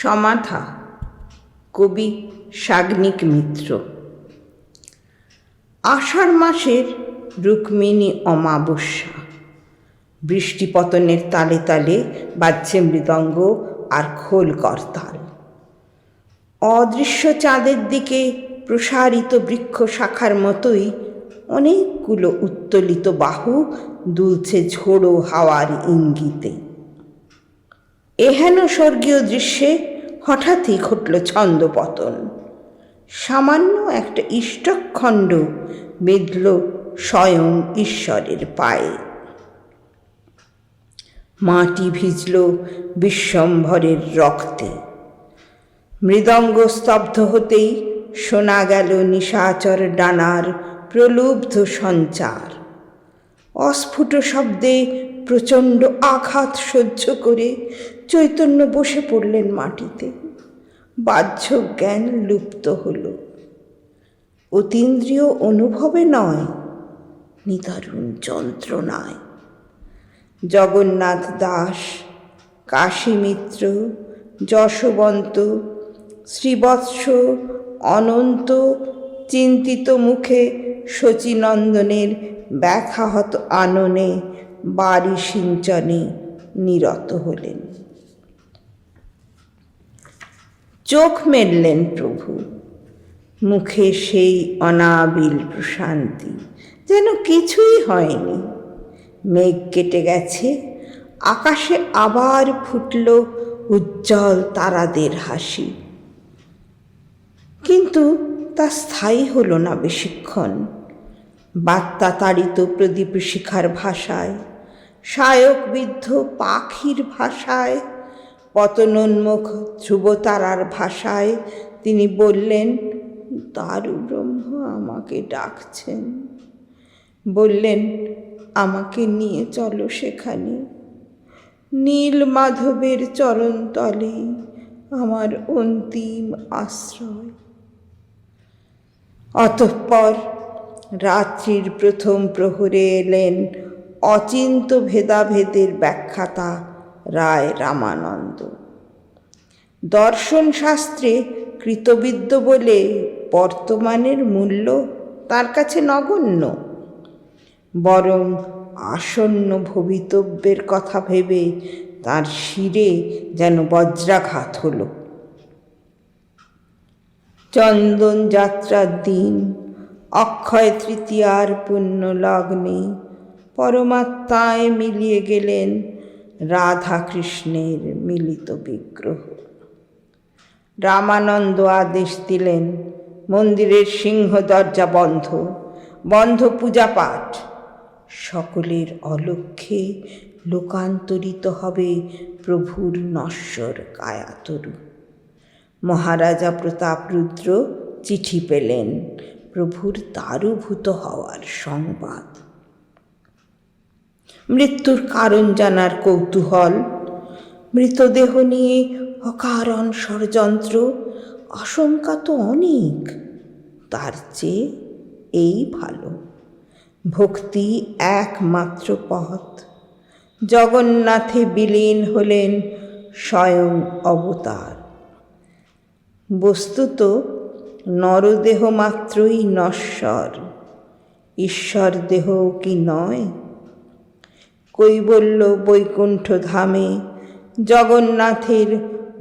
সমাধা, কবি সাগ্নিক মিত্র। আষাঢ় মাসের রুক্মিণী অমাবস্যা, বৃষ্টিপতনের তালে তালে বাজছে মৃদঙ্গ আর খোল করতাল। অদৃশ্য চাঁদের দিকে প্রসারিত বৃক্ষ শাখার মতোই অনেকগুলো উত্তোলিত বাহু দুলছে ঝোড়ো হাওয়ার ইঙ্গিতে। এহেন স্বর্গীয় দৃশ্যে হঠাৎই ঘটল ছন্দপতন। সামান্য একটা ইষ্টখণ্ড বেঁধল স্বয়ং ঈশ্বরের পায়ে। মাটি ভিজল বিশ্বম্ভরের রক্তে। মৃদঙ্গ স্তব্ধ হতেই শোনা গেল নিশাচর ডানার প্রলুব্ধ সঞ্চার। অস্ফুট শব্দে প্রচণ্ড আঘাত সহ্য করে চৈতন্য বসে পড়লেন মাটিতে। বাহ্য জ্ঞান লুপ্ত হল। অতীন্দ্রিয় অনুভবে নয়, নিদারুণ যন্ত্রণায়। জগন্নাথ দাস, কাশী মিত্র, যশবন্ত, শ্রীবৎস, অনন্ত চিন্তিত মুখে শচীনন্দনের ব্যথাহত আননে বাড়ি সিঞ্চনে নিরত হলেন। চোখ মেললেন প্রভু। মুখে সেই অনাবিল প্রশান্তি, যেন কিছুই হয়নি। মেঘ কেটে গেছে, আকাশে আবার ফুটল উজ্জ্বল তারাদের হাসি। কিন্তু তা স্থায়ী হলো না বেশিক্ষণ। বার্তা তাড়িত প্রদীপ শিখার ভাষায়, শায়কবিদ্ধ পাখির ভাষায়, পতনোন্মুখ ধ্রুবতারার ভাষায় তিনি বললেন, দারু ব্রহ্ম আমাকে ডাকছেন। বললেন, আমাকে নিয়ে চলো সেখানে, নীল মাধবের চরণতলে আমার অন্তিম আশ্রয়। অতঃপর রাত্রির প্রথম প্রহরে এলেন অচিন্ত ভেদাভেদের ব্যাখ্যাতা রায় রামানন্দ। দর্শন শাস্ত্রে কৃতবিদ্য বলে বর্তমানের মূল্য তার কাছে নগণ্য। বরং আসন্ন ভবিতব্যের কথা ভেবে তার শিরে যেন বজ্রাঘাত হল। চন্দন যাত্রার দিন, অক্ষয় তৃতীয়ার পুণ্য লগ্নে পরমাত্মায় মিলিয়ে গেলেন রাধা কৃষ্ণের মিলিত বিগ্রহ। রামানন্দ আদেশ দিলেন, মন্দিরের সিংহ দরজা বন্ধ, বন্ধ পূজাপাঠ। সকলের অলক্ষ্যে লোকান্তরিত হবে প্রভুর নশ্বর কায়াতরু। মহারাজা প্রতাপরুদ্র চিঠি পেলেন প্রভুর দারুভূত হওয়ার সংবাদ। মৃত্যুর কারণ জানার কৌতূহল, মৃতদেহ নিয়ে অকারণ ষড়যন্ত্র, আশঙ্কা তো অনেক। তার চেয়ে এই ভালো, ভক্তি একমাত্র পথ। জগন্নাথে বিলীন হলেন স্বয়ং অবতার। বস্তুত নরদেহ মাত্রই নশ্বর, ঈশ্বর দেহ কি নয়? কৈবল্য বৈকুণ্ঠ ধামে জগন্নাথের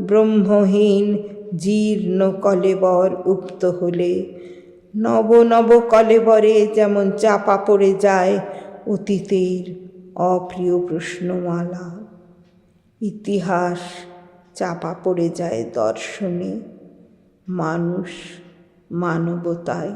ব্রহ্মহীন জীর্ণ কলেবর উক্ত হলে নব নব কলেবরে যেমন চাপা পড়ে যায় অতীতের অপ্রিয় প্রশ্নমালা, ইতিহাস চাপা পড়ে যায় দর্শনে, মানুষ মানবতায়।